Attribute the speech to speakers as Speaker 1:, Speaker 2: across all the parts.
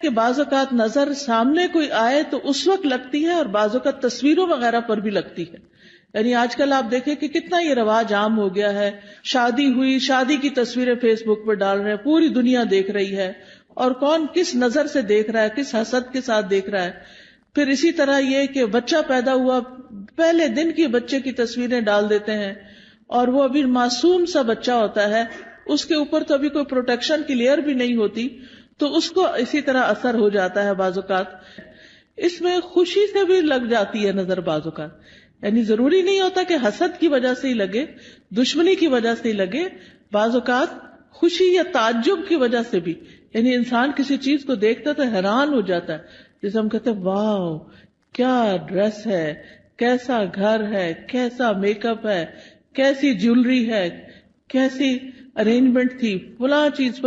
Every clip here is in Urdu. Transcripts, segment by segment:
Speaker 1: کہ بعض اوقات نظر سامنے کوئی آئے تو اس وقت لگتی ہے، اور بعض اوقات تصویروں وغیرہ پر بھی لگتی ہے. یعنی آج کل آپ دیکھیں کہ کتنا یہ رواج عام ہو گیا ہے، شادی ہوئی، شادی کی تصویریں فیس بک پہ ڈال رہے ہیں، پوری دنیا دیکھ رہی ہے، اور کون کس نظر سے دیکھ رہا ہے، کس حسد کے ساتھ دیکھ رہا ہے. پھر اسی طرح یہ کہ بچہ پیدا ہوا، پہلے دن کی بچے کی تصویریں ڈال دیتے ہیں، اور وہ ابھی معصوم سا بچہ ہوتا ہے، اس کے اوپر تو ابھی کوئی پروٹیکشن کی لیئر بھی نہیں ہوتی، تو اس کو اسی طرح اثر ہو جاتا ہے. بعض اوقات اس میں خوشی سے بھی لگ جاتی ہے نظر، بعض اوقات یعنی ضروری نہیں ہوتا کہ حسد کی وجہ سے ہی لگے، دشمنی کی وجہ سے ہی لگے، بعض اوقات خوشی یا تعجب کی وجہ سے بھی. یعنی انسان کسی چیز کو دیکھتا تو حیران ہو جاتا ہے، جیسے ہم کہتے ہیں واو کیا ڈریس ہے، کیسا گھر ہے، کیسا میک اپ ہے، کیسی جیولری ہے، کیسی ارینجمنٹ تھی، فلاں چیز.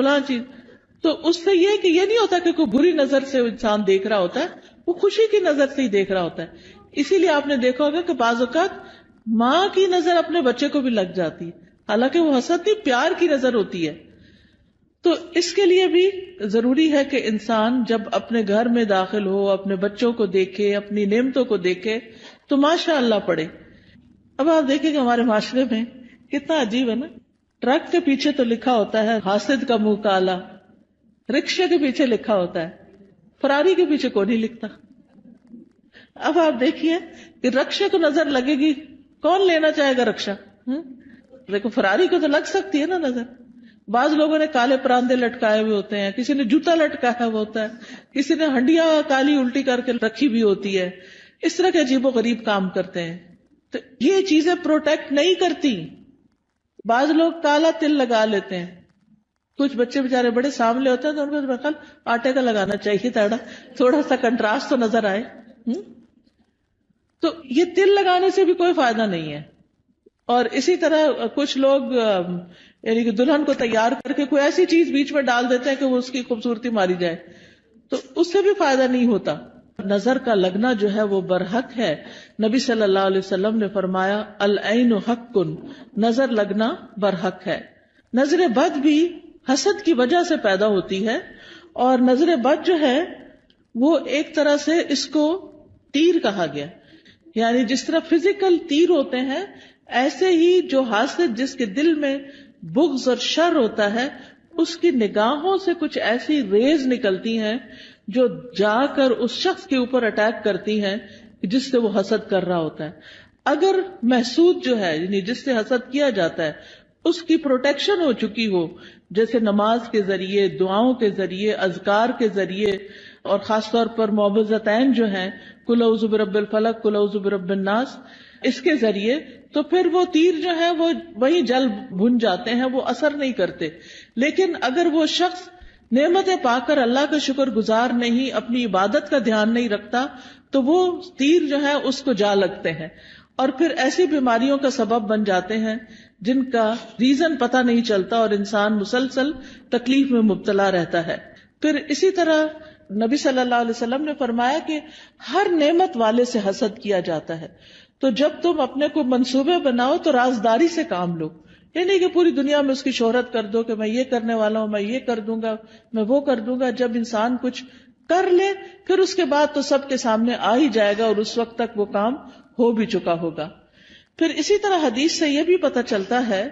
Speaker 1: تو اس سے یہ کہ یہ نہیں ہوتا کہ کوئی بری نظر سے انسان دیکھ رہا ہوتا ہے، وہ خوشی کی نظر سے ہی دیکھ رہا ہوتا ہے. اسی لیے آپ نے دیکھا ہوگا کہ بعض اوقات ماں کی نظر اپنے بچے کو بھی لگ جاتی ہے، حالانکہ وہ حسد نہیں، پیار کی نظر ہوتی ہے. تو اس کے لیے بھی ضروری ہے کہ انسان جب اپنے گھر میں داخل ہو، اپنے بچوں کو دیکھے، اپنی نعمتوں کو دیکھے تو ماشاء اللہ پڑھے. اب آپ دیکھیں کہ ہمارے معاشرے میں کتنا عجیب ہے نا، ٹرک کے پیچھے تو لکھا ہوتا ہے حاسد کا منہ کالا، رکشے کے پیچھے لکھا ہوتا ہے، فراری کے پیچھے کوئی نہیں لکھتا. اب آپ دیکھیے کہ رکشے کو نظر لگے گی، کون لینا چاہے گا رکشا؟ دیکھو فراری کو تو لگ سکتی ہے نا نظر. بعض لوگوں نے کالے پراندے لٹکائے ہوئے ہوتے ہیں، کسی نے جوتا لٹکایا ہوا ہوتا ہے، کسی نے ہنڈیاں کالی الٹی کر کے رکھی بھی ہوتی ہے. اس طرح کے عجیب و غریب کام کرتے ہیں. تو یہ چیزیں پروٹیکٹ نہیں کرتی. بعض لوگ کالا تل لگا لیتے ہیں، کچھ بچے بےچارے بڑے سانولے ہوتے ہیں تو ان کو بخل آٹے کا لگانا چاہیے تھوڑا سا کنٹراسٹ تو نظر آئے. تو یہ تل لگانے سے بھی کوئی فائدہ نہیں ہے. اور اسی طرح کچھ لوگ یعنی کہ دلہن کو تیار کر کے کوئی ایسی چیز بیچ میں ڈال دیتے ہیں کہ وہ اس کی خوبصورتی ماری جائے، تو اس سے بھی فائدہ نہیں ہوتا. نظر کا لگنا جو ہے وہ برحق ہے. نبی صلی اللہ علیہ وسلم نے فرمایا العین حق، نظر لگنا برحق ہے. نظر بد بھی حسد کی وجہ سے پیدا ہوتی ہے، اور نظر بد جو ہے وہ ایک طرح سے اس کو تیر کہا گیا. یعنی جس طرح فزیکل تیر ہوتے ہیں، ایسے ہی جو حاسد جس کے دل میں بغض اور شر ہوتا ہے، اس کی نگاہوں سے کچھ ایسی ریز نکلتی ہیں جو جا کر اس شخص کے اوپر اٹیک کرتی ہیں جس سے وہ حسد کر رہا ہوتا ہے. اگر محسود جو ہے یعنی جس سے حسد کیا جاتا ہے اس کی پروٹیکشن ہو چکی ہو، جیسے نماز کے ذریعے، دعاؤں کے ذریعے، اذکار کے ذریعے، اور خاص طور پر معوذتین جو ہیں قل اعوذ برب الفلق، قل اعوذ برب الناس، اس کے ذریعے، تو پھر وہ تیر جو ہے وہ وہیں جل بھن جاتے ہیں، وہ اثر نہیں کرتے. لیکن اگر وہ شخص نعمتیں پا کر اللہ کا شکر گزار نہیں، اپنی عبادت کا دھیان نہیں رکھتا، تو وہ تیر جو ہے اس کو جا لگتے ہیں، اور پھر ایسی بیماریوں کا سبب بن جاتے ہیں جن کا ریزن پتہ نہیں چلتا، اور انسان مسلسل تکلیف میں مبتلا رہتا ہے. پھر اسی طرح نبی صلی اللہ علیہ وسلم نے فرمایا کہ ہر نعمت والے سے حسد کیا جاتا ہے. تو جب تم اپنے کو منصوبے بناؤ تو رازداری سے کام لو. یہ نہیں کہ پوری دنیا میں اس کی شہرت کر دو کہ میں یہ کرنے والا ہوں، میں یہ کر دوں گا، میں وہ کر دوں گا. جب انسان کچھ کر لے پھر اس کے بعد تو سب کے سامنے آ ہی جائے گا، اور اس وقت تک وہ کام ہو بھی چکا ہوگا. پھر اسی طرح حدیث سے یہ بھی پتہ چلتا ہے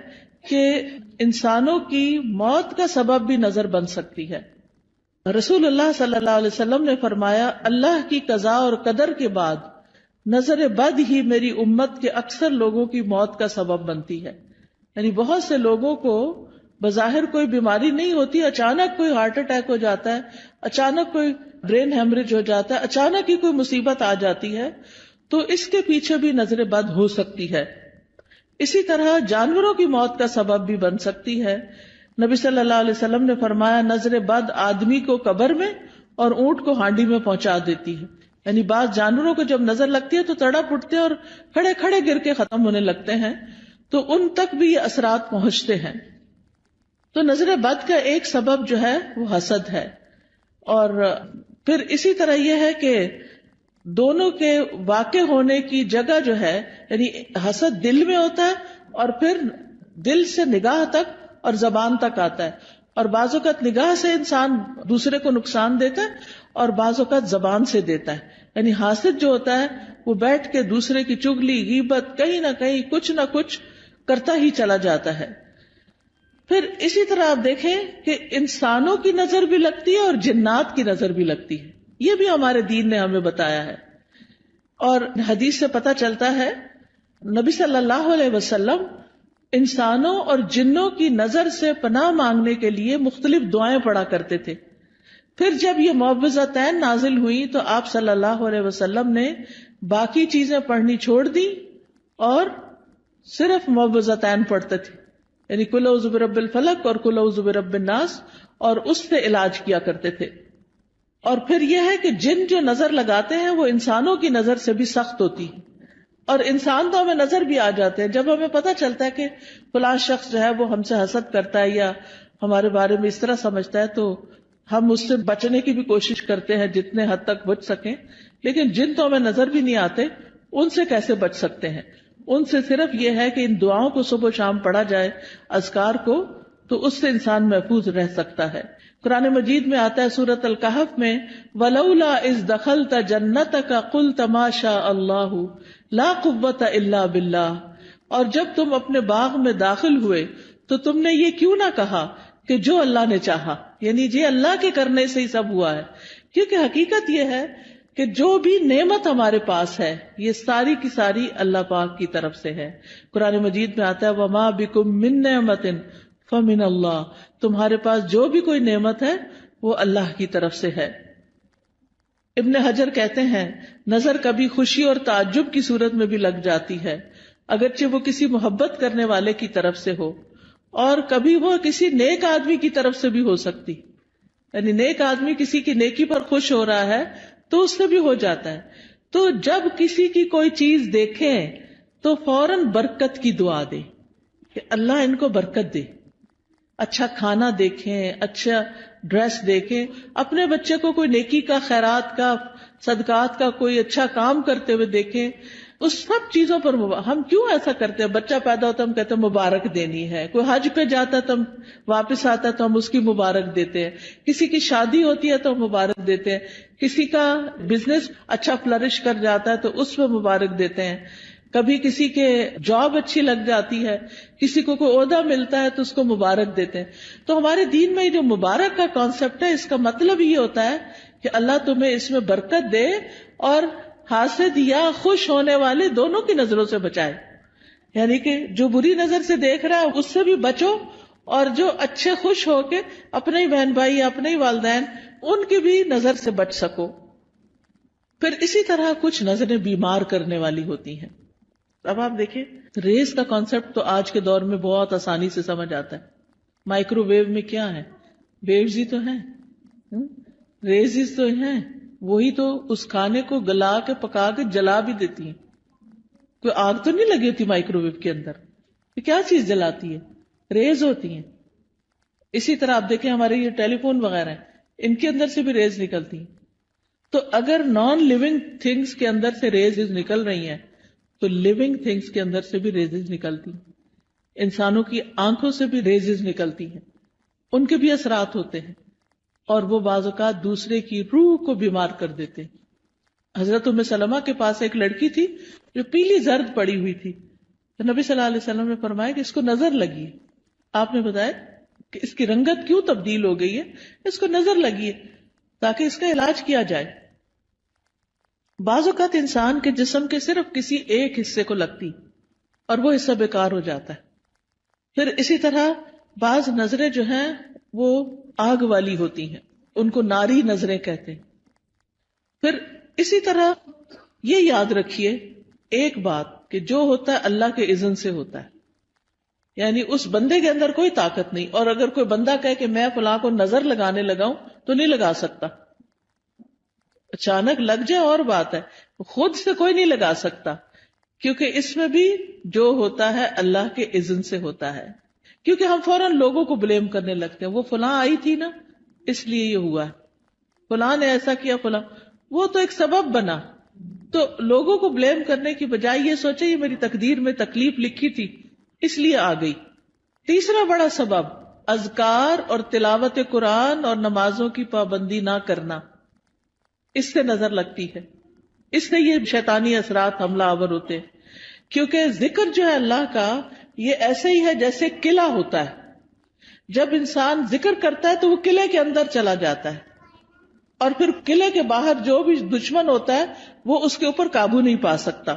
Speaker 1: کہ انسانوں کی موت کا سبب بھی نظر بن سکتی ہے. رسول اللہ صلی اللہ علیہ وسلم نے فرمایا اللہ کی قضاء اور قدر کے بعد نظر بد ہی میری امت کے اکثر لوگوں کی موت کا سبب بنتی ہے. یعنی بہت سے لوگوں کو بظاہر کوئی بیماری نہیں ہوتی، اچانک کوئی ہارٹ اٹیک ہو جاتا ہے، اچانک کوئی برین ہیمریج ہو جاتا ہے، اچانک ہی کوئی مصیبت آ جاتی ہے، تو اس کے پیچھے بھی نظر بد ہو سکتی ہے. اسی طرح جانوروں کی موت کا سبب بھی بن سکتی ہے. نبی صلی اللہ علیہ وسلم نے فرمایا نظر بد آدمی کو قبر میں اور اونٹ کو ہانڈی میں پہنچا دیتی ہے. یعنی بعض جانوروں کو جب نظر لگتی ہے تو تڑپ اٹھتے ہیں اور کھڑے کھڑے گر کے ختم ہونے لگتے ہیں، تو ان تک بھی یہ اثرات پہنچتے ہیں. تو نظر بد کا ایک سبب جو ہے وہ حسد ہے. اور پھر اسی طرح یہ ہے کہ دونوں کے واقع ہونے کی جگہ جو ہے، یعنی حسد دل میں ہوتا ہے اور پھر دل سے نگاہ تک اور زبان تک آتا ہے، اور بعض اوقات نگاہ سے انسان دوسرے کو نقصان دیتا ہے اور بعض اوقات زبان سے دیتا ہے. یعنی حاسد جو ہوتا ہے وہ بیٹھ کے دوسرے کی چغلی غیبت کہیں نہ کہیں کچھ نہ کچھ کرتا ہی چلا جاتا ہے. پھر اسی طرح آپ دیکھیں کہ انسانوں کی نظر بھی لگتی ہے اور جنات کی نظر بھی لگتی ہے. یہ بھی ہمارے دین نے ہمیں بتایا ہے. اور حدیث سے پتہ چلتا ہے نبی صلی اللہ علیہ وسلم انسانوں اور جنوں کی نظر سے پناہ مانگنے کے لیے مختلف دعائیں پڑھا کرتے تھے. پھر جب یہ معوذتین نازل ہوئی تو آپ صلی اللہ علیہ وسلم نے باقی چیزیں پڑھنی چھوڑ دی اور صرف معوذتین پڑھتے تھے. یعنی قل اعوذ برب الفلق اور قل اعوذ برب الناس، اور اس سے علاج کیا کرتے تھے. اور پھر یہ ہے کہ جن جو نظر لگاتے ہیں وہ انسانوں کی نظر سے بھی سخت ہوتی ہے. اور انسان تو ہمیں نظر بھی آ جاتے ہیں جب ہمیں پتہ چلتا ہے کہ فلاں شخص جو ہے وہ ہم سے حسد کرتا ہے یا ہمارے بارے میں اس طرح سمجھتا ہے، تو ہم اس سے بچنے کی بھی کوشش کرتے ہیں جتنے حد تک بچ سکیں. لیکن جن تو ہمیں نظر بھی نہیں آتے، ان سے کیسے بچ سکتے ہیں؟ ان سے صرف یہ ہے کہ ان دعاؤں کو صبح و شام پڑھا جائے، اذکار کو، تو اس سے انسان محفوظ رہ سکتا ہے. قرآن مجید میں آتا ہے سورۃ الکہف میں وَلَوْلَا إِذْ دَخَلْتَ جَنَّتَكَ قُلْتَ مَا شَاءَ اللَّهُ لَا قُوَّةَ إِلَّا بِاللَّهِ. اور جب تم اپنے باغ میں داخل ہوئے تو تم نے یہ کیوں نہ کہا کہ جو اللہ نے چاہا، یعنی جی اللہ کے کرنے سے ہی سب ہوا ہے. کیونکہ حقیقت یہ ہے کہ جو بھی نعمت ہمارے پاس ہے یہ ساری کی ساری اللہ پاک کی طرف سے ہے. قرآن مجید میں آتا ہے وَمَا بِكُم مِّن نِّعْمَةٍ فَمِنَ اللَّهِ. تمہارے پاس جو بھی کوئی نعمت ہے وہ اللہ کی طرف سے ہے. ابن حجر کہتے ہیں نظر کبھی خوشی اور تعجب کی صورت میں بھی لگ جاتی ہے، اگرچہ وہ کسی محبت کرنے والے کی طرف سے ہو، اور کبھی وہ کسی نیک آدمی کی طرف سے بھی ہو سکتی. یعنی نیک آدمی کسی کی نیکی پر خوش ہو رہا ہے تو اس سے بھی ہو جاتا ہے. تو جب کسی کی کوئی چیز دیکھیں تو فوراً برکت کی دعا دے کہ اللہ ان کو برکت دے. اچھا کھانا دیکھیں، اچھا ڈریس دیکھیں، اپنے بچے کو کوئی نیکی کا، خیرات کا، صدقات کا کوئی اچھا کام کرتے ہوئے دیکھیں. اس سب چیزوں پر ہم کیوں ایسا کرتے ہیں؟ بچہ پیدا ہوتا ہے ہم کہتے ہیں مبارک دینی ہے، کوئی حج پہ جاتا ہے تو ہم واپس آتا ہے تو ہم اس کی مبارک دیتے ہیں، کسی کی شادی ہوتی ہے تو ہم مبارک دیتے ہیں، کسی کا بزنس اچھا فلرش کر جاتا ہے تو اس پہ مبارک دیتے ہیں، کبھی کسی کے جاب اچھی لگ جاتی ہے، کسی کو کوئی عہدہ ملتا ہے تو اس کو مبارک دیتے ہیں. تو ہمارے دین میں جو مبارک کا کانسیپٹ ہے اس کا مطلب یہ ہوتا ہے کہ اللہ تمہیں اس میں برکت دے اور حاسد یا خوش ہونے والے دونوں کی نظروں سے بچائے. یعنی کہ جو بری نظر سے دیکھ رہا ہے اس سے بھی بچو، اور جو اچھے خوش ہو کے اپنے ہی بہن بھائی یا اپنے ہی والدین ان کی بھی نظر سے بچ سکو. پھر اسی طرح کچھ نظریں بیمار کرنے والی ہوتی ہیں. اب آپ دیکھیں ریز کا کانسیپٹ تو آج کے دور میں بہت آسانی سے سمجھ آتا ہے. مائکرو ویو میں کیا ہے؟ ویوز ہی تو ہیں، ریزز تو ہیں، وہی تو اس کھانے کو گلا کے پکا کے جلا بھی دیتی ہیں. کوئی آگ تو نہیں لگی ہوتی مائکرو ویو کے اندر، یہ کیا چیز جلاتی ہے؟ ریز ہوتی ہیں. اسی طرح آپ دیکھیں ہمارے یہ ٹیلی فون وغیرہ ہیں، ان کے اندر سے بھی ریز نکلتی ہیں. تو اگر نان لیونگ تھنگس کے اندر سے ریز نکل رہی ہیں تو لیونگ تھنگس کے اندر سے بھی ریزز نکلتی ہیں. انسانوں کی آنکھوں سے بھی ریزز نکلتی ہیں، ان کے بھی اثرات ہوتے ہیں، اور وہ بعض اوقات دوسرے کی روح کو بیمار کر دیتے ہیں. حضرت ام سلمہ کے پاس ایک لڑکی تھی جو پیلی زرد پڑی ہوئی تھی، تو نبی صلی اللہ علیہ وسلم نے فرمایا کہ اس کو نظر لگی ہے. آپ نے بتایا کہ اس کی رنگت کیوں تبدیل ہو گئی ہے؟ اس کو نظر لگی ہے تاکہ اس کا علاج کیا جائے. بعض اوقات انسان کے جسم کے صرف کسی ایک حصے کو لگتی اور وہ حصہ بیکار ہو جاتا ہے. پھر اسی طرح بعض نظریں جو ہیں وہ آگ والی ہوتی ہیں، ان کو ناری نظریں کہتے ہیں. پھر اسی طرح یہ یاد رکھیے ایک بات کہ جو ہوتا ہے اللہ کے اذن سے ہوتا ہے، یعنی اس بندے کے اندر کوئی طاقت نہیں. اور اگر کوئی بندہ کہے کہ میں فلاں کو نظر لگانے لگاؤں تو نہیں لگا سکتا. اچانک لگ جائے اور بات ہے، خود سے کوئی نہیں لگا سکتا، کیونکہ اس میں بھی جو ہوتا ہے اللہ کے اذن سے ہوتا ہے. کیونکہ ہم فوراً لوگوں کو بلیم کرنے لگتے ہیں، وہ فلاں آئی تھی نا اس لیے یہ ہوا ہے، فلاں نے ایسا کیا، فلاں وہ تو ایک سبب بنا. تو لوگوں کو بلیم کرنے کی بجائے یہ سوچے یہ میری تقدیر میں تکلیف لکھی تھی اس لیے آ گئی. تیسرا بڑا سبب اذکار اور تلاوت قرآن اور نمازوں کی پابندی نہ کرنا، اس سے نظر لگتی ہے، اس سے یہ شیطانی اثرات حملہ آور ہوتے ہیں. کیونکہ ذکر جو ہے اللہ کا، یہ ایسے ہی ہے جیسے قلعہ ہوتا ہے. جب انسان ذکر کرتا ہے تو وہ قلعے کے اندر چلا جاتا ہے، اور پھر قلعے کے باہر جو بھی دشمن ہوتا ہے وہ اس کے اوپر قابو نہیں پا سکتا.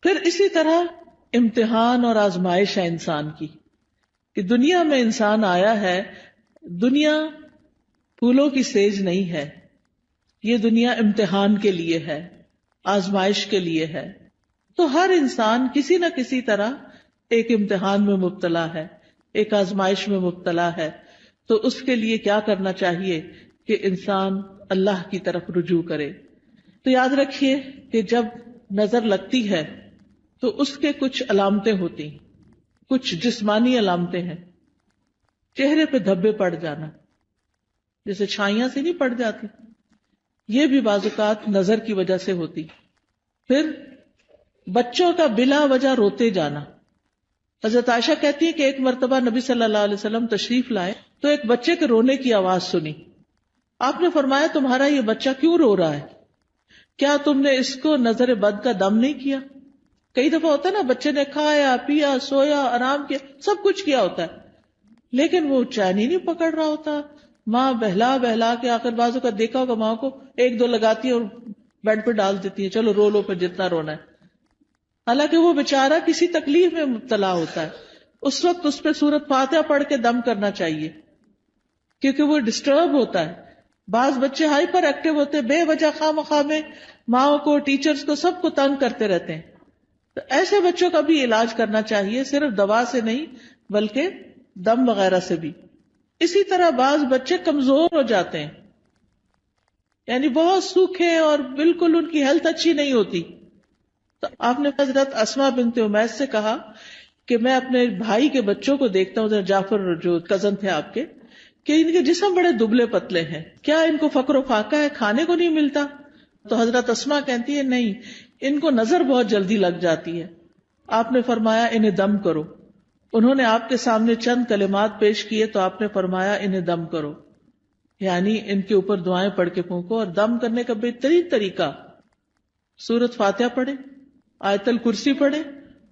Speaker 1: پھر اسی طرح امتحان اور آزمائش ہے انسان کی، کہ دنیا میں انسان آیا ہے. دنیا پھولوں کی سیج نہیں ہے، یہ دنیا امتحان کے لیے ہے، آزمائش کے لیے ہے. تو ہر انسان کسی نہ کسی طرح ایک امتحان میں مبتلا ہے، ایک آزمائش میں مبتلا ہے. تو اس کے لیے کیا کرنا چاہیے کہ انسان اللہ کی طرف رجوع کرے. تو یاد رکھیے کہ جب نظر لگتی ہے تو اس کے کچھ علامتیں ہوتی ہیں، کچھ جسمانی علامتیں ہیں. چہرے پہ دھبے پڑ جانا، جیسے چھائیاں سے نہیں پڑ جاتی، یہ بھی بعض اوقات نظر کی وجہ سے ہوتی. پھر بچوں کا بلا وجہ روتے جانا. حضرت عائشہ کہتی ہے کہ ایک مرتبہ نبی صلی اللہ علیہ وسلم تشریف لائے تو ایک بچے کے رونے کی آواز سنی. آپ نے فرمایا تمہارا یہ بچہ کیوں رو رہا ہے؟ کیا تم نے اس کو نظر بد کا دم نہیں کیا؟ کئی دفعہ ہوتا ہے نا، بچے نے کھایا پیا سویا آرام کیا، سب کچھ کیا ہوتا ہے، لیکن وہ چین ہی نہیں پکڑ رہا ہوتا. ماں بہلا بہلا کے آخر بازو کا دیکھا ہوگا ماں کو ایک دو لگاتی ہے اور بیڈ پہ ڈال دیتی ہے، چلو رو لو پھر جتنا رونا ہے. حالانکہ وہ بیچارہ کسی تکلیف میں مبتلا ہوتا ہے. اس وقت اس پہ سورت فاتحہ پڑھ کے دم کرنا چاہیے، کیونکہ وہ ڈسٹرب ہوتا ہے. بعض بچے ہائپر ایکٹیو ہوتے ہیں، بے وجہ خواہ مخواہ میں ماں کو ٹیچرز کو سب کو تنگ کرتے رہتے ہیں. تو ایسے بچوں کا بھی علاج کرنا چاہیے، صرف دوا سے نہیں بلکہ دم وغیرہ سے بھی. اسی طرح بعض بچے کمزور ہو جاتے ہیں، یعنی بہت سوکھے اور بالکل ان کی ہیلتھ اچھی نہیں ہوتی. تو آپ نے حضرت اسماء بنت امیس سے کہا کہ میں اپنے بھائی کے بچوں کو دیکھتا ہوں، جعفر جو کزن تھے آپ کے، کہ ان کے جسم بڑے دبلے پتلے ہیں، کیا ان کو فقر و فاقہ ہے، کھانے کو نہیں ملتا؟ تو حضرت اسماء کہتی ہے نہیں، ان کو نظر بہت جلدی لگ جاتی ہے. آپ نے فرمایا انہیں دم کرو. انہوں نے آپ کے سامنے چند کلمات پیش کیے تو آپ نے فرمایا انہیں دم کرو، یعنی ان کے اوپر دعائیں پڑھ کے پھونکو. اور دم کرنے کا بہترین طریقہ سورت فاتحہ پڑھے، آیت الکرسی پڑھے،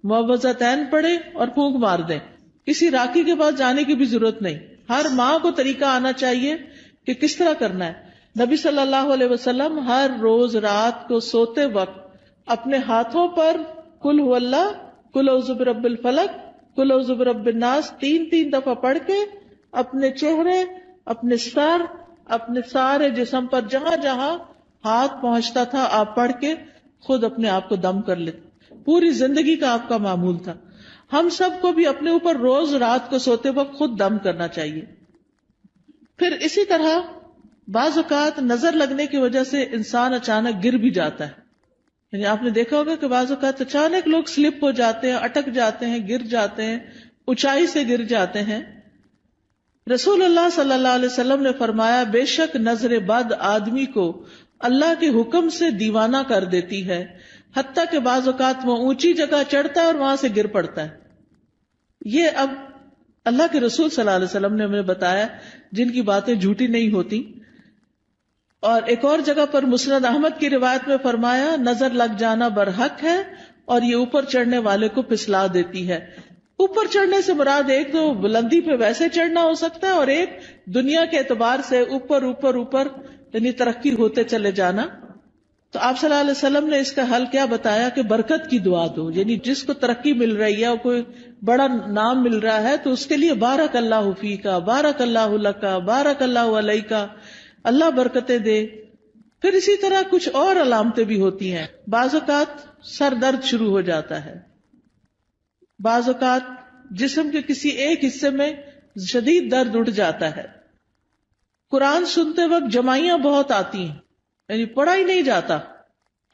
Speaker 1: معوذتین پڑھے اور پھونک مار دیں. کسی راکی کے پاس جانے کی بھی ضرورت نہیں. ہر ماں کو طریقہ آنا چاہیے کہ کس طرح کرنا ہے. نبی صلی اللہ علیہ وسلم ہر روز رات کو سوتے وقت اپنے ہاتھوں پر قل هو اللہ، قل اعوذ برب الفلق، قل اعوذ برب الناس 3 دفعہ پڑھ کے اپنے چہرے، اپنے سر، اپنے سارے جسم پر جہاں جہاں ہاتھ پہنچتا تھا آپ پڑھ کے خود اپنے آپ کو دم کر لیتے. پوری زندگی کا آپ کا معمول تھا. ہم سب کو بھی اپنے اوپر روز رات کو سوتے وقت خود دم کرنا چاہیے. پھر اسی طرح بعض اوقات نظر لگنے کی وجہ سے انسان اچانک گر بھی جاتا ہے. یعنی آپ نے دیکھا ہوگا کہ بعض اوقات اچانک لوگ سلپ ہو جاتے ہیں، اٹک جاتے ہیں، گر جاتے ہیں، اونچائی سے گر جاتے ہیں. رسول اللہ صلی اللہ علیہ وسلم نے فرمایا بے شک نظر بد آدمی کو اللہ کے حکم سے دیوانہ کر دیتی ہے، حتیٰ کہ بعض اوقات وہ اونچی جگہ چڑھتا ہے اور وہاں سے گر پڑتا ہے. یہ اب اللہ کے رسول صلی اللہ علیہ وسلم نے ہمیں بتایا، جن کی باتیں جھوٹی نہیں ہوتی. اور ایک اور جگہ پر مسند احمد کی روایت میں فرمایا نظر لگ جانا برحق ہے اور یہ اوپر چڑھنے والے کو پھسلا دیتی ہے. اوپر چڑھنے سے مراد ایک تو بلندی پہ ویسے چڑھنا ہو سکتا ہے، اور ایک دنیا کے اعتبار سے اوپر اوپر اوپر یعنی ترقی ہوتے چلے جانا. تو آپ صلی اللہ علیہ وسلم نے اس کا حل کیا بتایا کہ برکت کی دعا دو. یعنی جس کو ترقی مل رہی ہے اور کوئی بڑا نام مل رہا ہے تو اس کے لیے بارک اللہ فیکا، بارک اللہ لکا، بارک اللہ علیکا، اللہ برکتیں دے. پھر اسی طرح کچھ اور علامتیں بھی ہوتی ہیں. بعض اوقات سر درد شروع ہو جاتا ہے، بعض اوقات جسم کے کسی ایک حصے میں شدید درد اٹھ جاتا ہے. قرآن سنتے وقت جمائیاں بہت آتی ہیں، یعنی پڑھا ہی نہیں جاتا.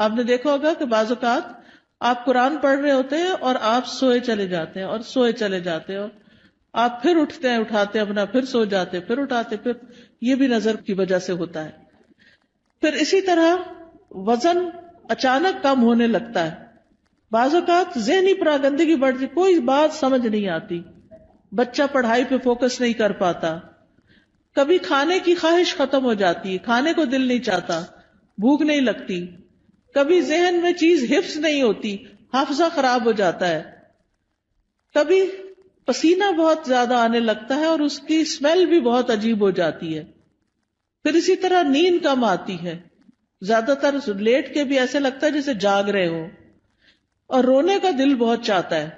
Speaker 1: آپ نے دیکھا ہوگا کہ بعض اوقات آپ قرآن پڑھ رہے ہوتے ہیں اور آپ سوئے چلے جاتے ہیں اور سوئے چلے جاتے ہیں، اور آپ پھر اٹھتے ہیں، اٹھاتے اپنا، پھر سو جاتے، پھر اٹھاتے، پھر یہ بھی نظر کی وجہ سے ہوتا ہے. پھر اسی طرح وزن اچانک کم ہونے لگتا ہے. بعض اوقات ذہنی پراگندگی بڑھتی، کوئی بات سمجھ نہیں آتی، بچہ پڑھائی پہ فوکس نہیں کر پاتا، کبھی کھانے کی خواہش ختم ہو جاتی ہے، کھانے کو دل نہیں چاہتا، بھوک نہیں لگتی، کبھی ذہن میں چیز حفظ نہیں ہوتی، حافظہ خراب ہو جاتا ہے، کبھی پسینہ بہت زیادہ آنے لگتا ہے اور اس کی اسمیل بھی بہت عجیب ہو جاتی ہے، پھر اسی طرح نیند کم آتی ہے، زیادہ تر لیٹ کے بھی ایسے لگتا ہے جیسے جاگ رہے ہو، اور رونے کا دل بہت چاہتا ہے،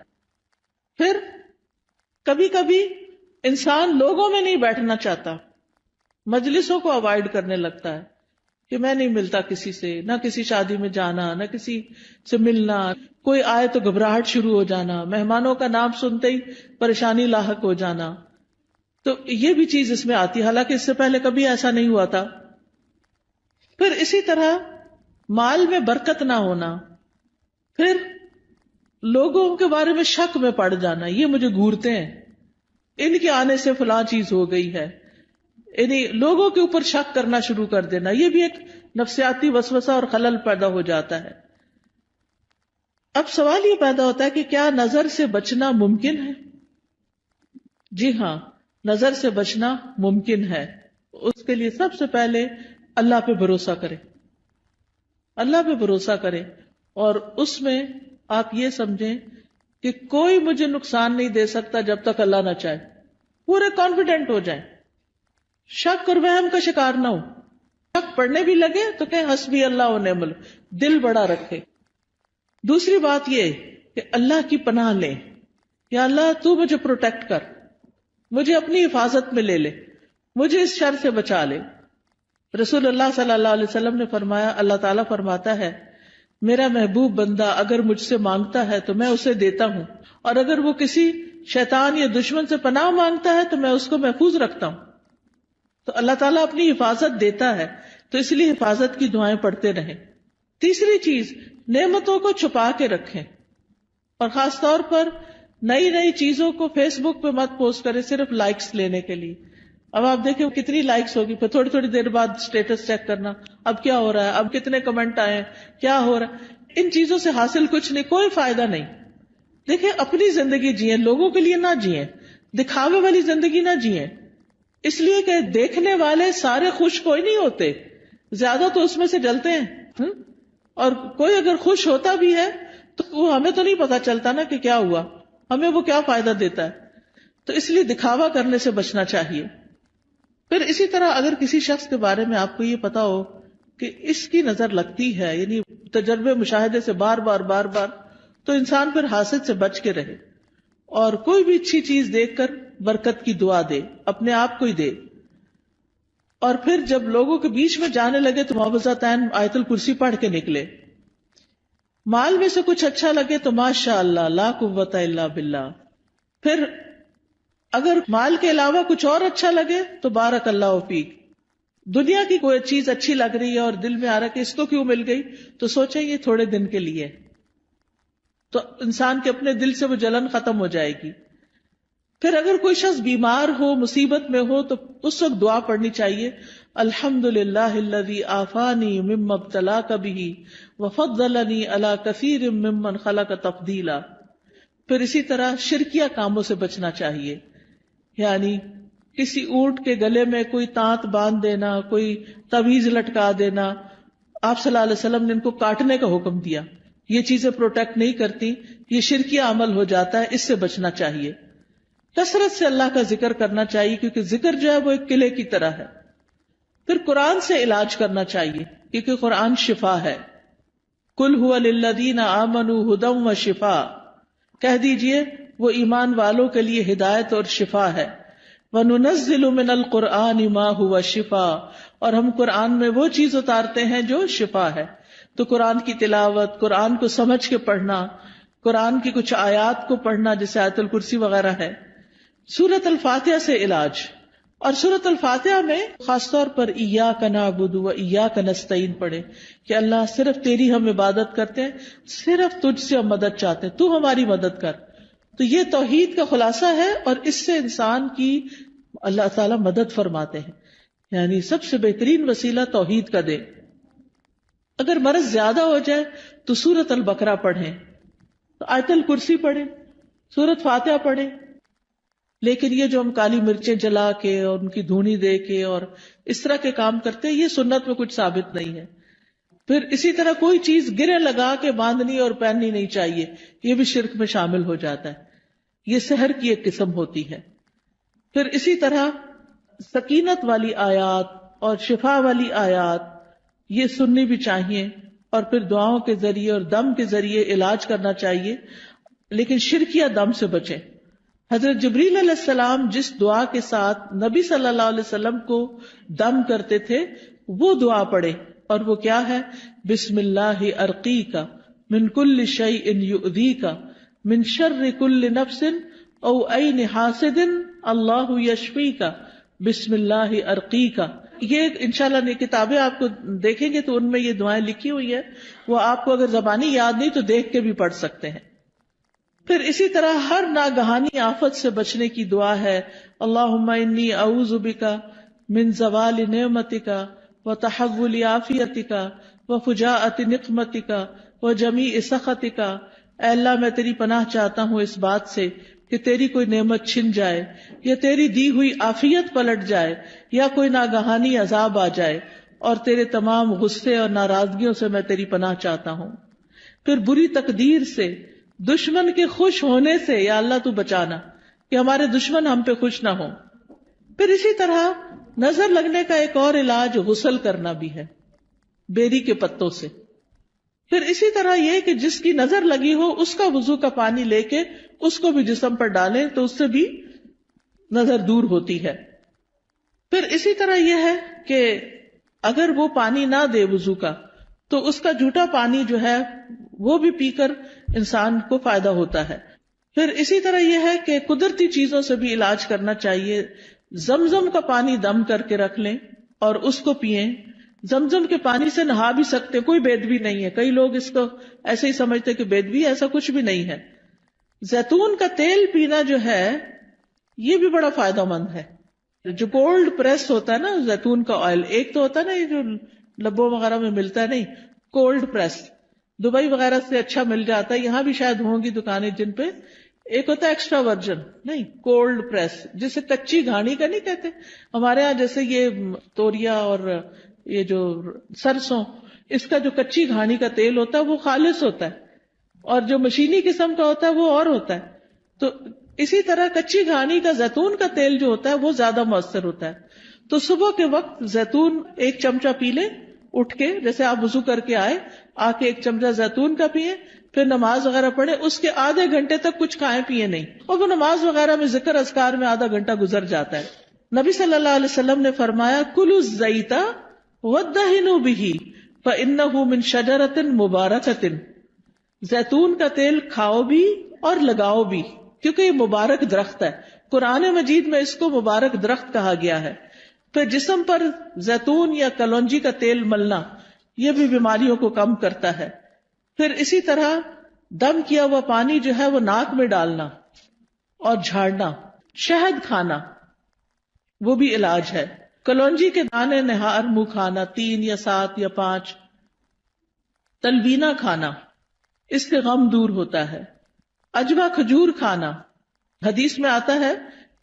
Speaker 1: پھر کبھی کبھی انسان لوگوں میں نہیں بیٹھنا چاہتا، مجلسوں کو اوائڈ کرنے لگتا ہے کہ میں نہیں ملتا کسی سے، نہ کسی شادی میں جانا، نہ کسی سے ملنا، کوئی آئے تو گھبراہٹ شروع ہو جانا، مہمانوں کا نام سنتے ہی پریشانی لاحق ہو جانا، تو یہ بھی چیز اس میں آتی ہے، حالانکہ اس سے پہلے کبھی ایسا نہیں ہوا تھا۔ پھر اسی طرح مال میں برکت نہ ہونا، پھر لوگوں کے بارے میں شک میں پڑ جانا، یہ مجھے گھورتے ہیں، ان کے آنے سے فلاں چیز ہو گئی ہے، یعنی لوگوں کے اوپر شک کرنا شروع کر دینا، یہ بھی ایک نفسیاتی وسوسہ اور خلل پیدا ہو جاتا ہے۔ اب سوال یہ پیدا ہوتا ہے کہ کیا نظر سے بچنا ممکن ہے؟ جی ہاں، نظر سے بچنا ممکن ہے، اس کے لیے سب سے پہلے اللہ پہ بھروسہ کرے، اللہ پہ بھروسہ کرے، اور اس میں آپ یہ سمجھیں کہ کوئی مجھے نقصان نہیں دے سکتا جب تک اللہ نہ چاہے، پورے کانفیڈنٹ ہو جائیں، شک اور وہم کا شکار نہ ہو، شک پڑھنے بھی لگے تو کہیں حسبی اللہ و نعم الوکیل، دل بڑا رکھے۔ دوسری بات یہ کہ اللہ کی پناہ لیں، یا اللہ تو مجھے پروٹیکٹ کر، مجھے اپنی حفاظت میں لے لے، مجھے اس شر سے بچا لے۔ رسول اللہ صلی اللہ علیہ وسلم نے فرمایا، اللہ تعالیٰ فرماتا ہے میرا محبوب بندہ اگر مجھ سے مانگتا ہے تو میں اسے دیتا ہوں، اور اگر وہ کسی شیطان یا دشمن سے پناہ مانگتا ہے تو میں اس کو محفوظ رکھتا ہوں۔ تو اللہ تعالیٰ اپنی حفاظت دیتا ہے، تو اس لیے حفاظت کی دعائیں پڑھتے رہیں۔ تیسری چیز، نعمتوں کو چھپا کے رکھیں، اور خاص طور پر نئی نئی چیزوں کو فیس بک پہ مت پوسٹ کریں صرف لائکس لینے کے لیے۔ اب آپ دیکھیں کتنی لائکس ہوگی، پھر تھوڑی تھوڑی دیر بعد سٹیٹس چیک کرنا، اب کیا ہو رہا ہے، اب کتنے کمنٹ آئے ہیں، کیا ہو رہا ہے۔ ان چیزوں سے حاصل کچھ نہیں، کوئی فائدہ نہیں۔ دیکھیں اپنی زندگی جئیں، لوگوں کے لیے نہ جئیں، دکھاوے والی زندگی نہ جئیں، اس لیے کہ دیکھنے والے سارے خوش کوئی نہیں ہوتے، زیادہ تو اس میں سے جلتے ہیں، اور کوئی اگر خوش ہوتا بھی ہے تو وہ ہمیں تو نہیں پتا چلتا نا کہ کیا ہوا، ہمیں وہ کیا فائدہ دیتا ہے، تو اس لیے دکھاوا کرنے سے بچنا چاہیے۔ پھر اسی طرح اگر کسی شخص کے بارے میں آپ کو یہ پتا ہو کہ اس کی نظر لگتی ہے، یعنی تجربے مشاہدے سے بار بار تو انسان پھر حاسد سے بچ کے رہے، اور کوئی بھی اچھی چیز دیکھ کر برکت کی دعا دے، اپنے آپ کو ہی دے، اور پھر جب لوگوں کے بیچ میں جانے لگے تو معوذتین آیت الکرسی پڑھ کے نکلے۔ مال میں سے کچھ اچھا لگے تو ماشاء اللہ لا قوت الا باللہ، پھر اگر مال کے علاوہ کچھ اور اچھا لگے تو بارک اللہ فیک۔ دنیا کی کوئی چیز اچھی لگ رہی ہے اور دل میں آ رہا کہ اس کو کیوں مل گئی، تو سوچیں یہ تھوڑے دن کے لیے، تو انسان کے اپنے دل سے وہ جلن ختم ہو جائے گی۔ پھر اگر کوئی شخص بیمار ہو، مصیبت میں ہو، تو اس وقت دعا پڑھنی چاہیے، الحمدللہ الذی عافانی مما ابتلاک بہ وفضلنی علی کثیر ممن خلق تفضیلا۔ پھر اسی طرح شرکیہ کاموں سے بچنا چاہیے، یعنی کسی اونٹ کے گلے میں کوئی تانت باندھ دینا، کوئی تعویذ لٹکا دینا، آپ صلی اللہ علیہ وسلم نے ان کو کاٹنے کا حکم دیا، یہ چیزیں پروٹیکٹ نہیں کرتی، یہ شرکیہ عمل ہو جاتا ہے، اس سے بچنا چاہیے۔ کثرت سے اللہ کا ذکر کرنا چاہیے، کیونکہ ذکر جو ہے وہ ایک قلعے کی طرح ہے۔ پھر قرآن سے علاج کرنا چاہیے، کیونکہ قرآن شفا ہے۔ قل ھو للذین آمنوا ھدی وشفاء، کہہ دیجئے وہ ایمان والوں کے لیے ہدایت اور شفا ہے۔ وَنُنَزِّلُ مِنَ الْقُرْآنِ مَا هُوَ شِفَاء، اور ہم قرآن میں وہ چیز اتارتے ہیں جو شفا ہے۔ تو قرآن کی تلاوت، قرآن کو سمجھ کے پڑھنا، قرآن کی کچھ آیات کو پڑھنا جیسے آیت الکرسی وغیرہ ہے۔ سورۃ الفاتحہ سے علاج، اور سورۃ الفاتحہ میں خاص طور پر ایاک نعبد و ایاک نستعین پڑھے کہ اللہ صرف تیری ہم عبادت کرتے ہیں، صرف تجھ سے ہم مدد چاہتے ہیں، تو ہماری مدد کر۔ تو یہ توحید کا خلاصہ ہے، اور اس سے انسان کی اللہ تعالیٰ مدد فرماتے ہیں، یعنی سب سے بہترین وسیلہ توحید کا دے۔ اگر مرض زیادہ ہو جائے تو سورۃ البقرہ پڑھیں، تو آیت الکرسی پڑھیں، سورۃ فاتحہ پڑھیں، لیکن یہ جو ہم کالی مرچیں جلا کے اور ان کی دھونی دے کے اور اس طرح کے کام کرتے ہیں، یہ سنت میں کچھ ثابت نہیں ہے. پھر اسی طرح کوئی چیز گرے لگا کے باندھنی اور پہننی نہیں چاہیے، یہ بھی شرک میں شامل ہو جاتا ہے، یہ سحر کی ایک قسم ہوتی ہے. پھر اسی طرح سکینت والی آیات اور شفا والی آیات یہ سننی بھی چاہیے، اور پھر دعاؤں کے ذریعے اور دم کے ذریعے علاج کرنا چاہیے، لیکن شرکیہ دم سے بچیں. حضرت جبریل علیہ السلام جس دعا کے ساتھ نبی صلی اللہ علیہ وسلم کو دم کرتے تھے وہ دعا پڑھے، اور وہ کیا ہے؟ بسم اللہ ارقیک من کل شیء یؤذیک من شر کل نفس او عین حاسد اللہ یشفیک بسم اللہ ارقیک. یہ انشاءاللہ کتابیں آپ کو دیکھیں گے تو ان میں یہ دعائیں لکھی ہوئی ہیں، وہ آپ کو اگر زبانی یاد نہیں تو دیکھ کے بھی پڑھ سکتے ہیں. پھر اسی طرح ہر ناگہانی آفت سے بچنے کی دعا ہے، اللہم انی اعوذ بک من زوال نعمتک وتحول عافیتک وفجاءۃ نقمتک وجمیع سخطک. اے اللہ میں تیری پناہ چاہتا ہوں اس بات سے کہ تیری کوئی نعمت چھن جائے، یا تیری دی ہوئی عافیت پلٹ جائے، یا کوئی ناگہانی عذاب آ جائے، اور تیرے تمام غصے اور ناراضگیوں سے میں تیری پناہ چاہتا ہوں. پھر بری تقدیر سے، دشمن کے خوش ہونے سے یا اللہ تو بچانا کہ ہمارے دشمن ہم پہ خوش نہ ہوں. پھر اسی طرح نظر لگنے کا ایک اور علاج غسل کرنا بھی ہے بیری کے پتوں سے. پھر اسی طرح یہ کہ جس کی نظر لگی ہو اس کا وضو کا پانی لے کے اس کو بھی جسم پر ڈالیں تو اس سے بھی نظر دور ہوتی ہے. پھر اسی طرح یہ ہے کہ اگر وہ پانی نہ دے وضو کا تو اس کا جھوٹا پانی جو ہے وہ بھی پی کر انسان کو فائدہ ہوتا ہے. پھر اسی طرح یہ ہے کہ قدرتی چیزوں سے بھی علاج کرنا چاہیے. زمزم کا پانی دم کر کے رکھ لیں اور اس کو پئیں. زمزم کے پانی سے نہا بھی سکتے، کوئی بیدبی نہیں ہے. کئی لوگ اس کو ایسے ہی سمجھتے کہ بیدبی، ایسا کچھ بھی نہیں ہے. زیتون کا تیل پینا جو ہے یہ بھی بڑا فائدہ مند ہے. جو کولڈ پریس ہوتا ہے نا زیتون کا آئل، ایک تو ہوتا ہے نا یہ جو لبوں وغیرہ میں ملتا ہے، نہیں، کولڈ پریس دبئی وغیرہ سے اچھا مل جاتا ہے، یہاں بھی شاید ہوں گی دکانیں جن پہ. ایک ہوتا ہے ایکسٹرا ورجن، نہیں، کولڈ پریس، جسے کچی گھاڑی کا نہیں کہتے ہمارے ہاں، جیسے یہ توریا اور یہ جو سرسوں، اس کا جو کچی گھاڑی کا تیل ہوتا ہے وہ خالص ہوتا ہے، اور جو مشینی قسم کا ہوتا ہے وہ اور ہوتا ہے. تو اسی طرح کچی گھاڑی کا زیتون کا تیل جو ہوتا ہے وہ زیادہ مؤثر ہوتا ہے. تو صبح کے وقت زیتون ایک چمچہ پی لیں اٹھ کے، جیسے آپ وضو کر کے آئے، آ کے ایک چمچہ زیتون کا پیئے، پھر نماز وغیرہ پڑھے. اس کے آدھے گھنٹے تک کچھ کھائیں پیئے نہیں، اور وہ نماز وغیرہ میں ذکر اذکار میں آدھا گھنٹہ گزر جاتا ہے. نبی صلی اللہ علیہ وسلم نے فرمایا کلوا الزیت وادہنوا بہ فانہ من شجرۃ مبارکۃ. زیتون کا تیل کھاؤ بھی اور لگاؤ بھی، کیونکہ یہ مبارک درخت ہے. قرآن مجید میں اس کو مبارک درخت کہا گیا ہے. پھر جسم پر زیتون یا کلونجی کا تیل ملنا یہ بھی بیماریوں کو کم کرتا ہے. پھر اسی طرح دم کیا ہوا پانی جو ہے وہ ناک میں ڈالنا اور جھاڑنا. شہد کھانا وہ بھی علاج ہے. کلونجی کے دانے نہار منہ کھانا 3 یا 7 یا 5. تلبینہ کھانا، اس سے غم دور ہوتا ہے. اجوا کھجور کھانا، حدیث میں آتا ہے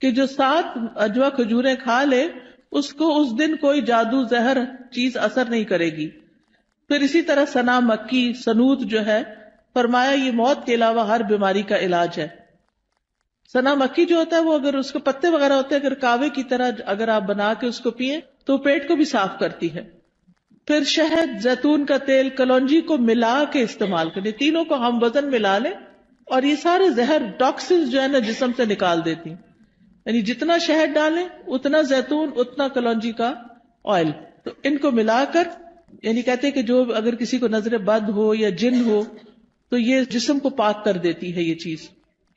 Speaker 1: کہ جو 7 اجوا کھجوریں کھا لے اس کو اس دن کوئی جادو زہر چیز اثر نہیں کرے گی. پھر اسی طرح سنا مکی، سنوت جو ہے، فرمایا یہ موت کے علاوہ ہر بیماری کا علاج ہے. سنا مکی جو ہوتا ہے وہ اگر اس کے پتے وغیرہ ہوتے ہیں، اگر کاوے کی طرح اگر آپ بنا کے اس کو پیئیں تو پیٹ کو بھی صاف کرتی ہے. پھر شہد، زیتون کا تیل، کلونجی کو ملا کے استعمال کریں. تینوں کو ہم وزن ملا لیں اور یہ سارے زہر ٹاکسنز جو ہے نا جسم سے نکال دیتی ہیں. یعنی جتنا شہد ڈالیں اتنا زیتون، اتنا کلونجی کا آئل، تو ان کو ملا کر، یعنی کہتے ہیں کہ جو اگر کسی کو نظر بد ہو یا جن ہو تو یہ جسم کو پاک کر دیتی ہے یہ چیز.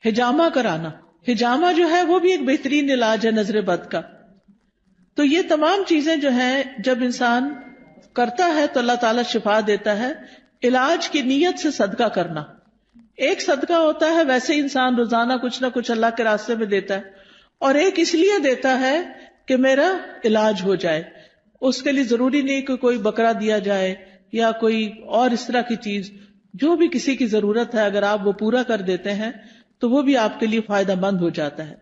Speaker 1: حجامہ کرانا، حجامہ جو ہے وہ بھی ایک بہترین علاج ہے نظر بد کا. تو یہ تمام چیزیں جو ہیں جب انسان کرتا ہے تو اللہ تعالیٰ شفا دیتا ہے. علاج کی نیت سے صدقہ کرنا، ایک صدقہ ہوتا ہے ویسے انسان روزانہ کچھ نہ کچھ اللہ کے راستے میں دیتا ہے، اور ایک اس لیے دیتا ہے کہ میرا علاج ہو جائے. اس کے لیے ضروری نہیں کہ کوئی بکرا دیا جائے یا کوئی اور اس طرح کی چیز. جو بھی کسی کی ضرورت ہے اگر آپ وہ پورا کر دیتے ہیں تو وہ بھی آپ کے لیے فائدہ مند ہو جاتا ہے.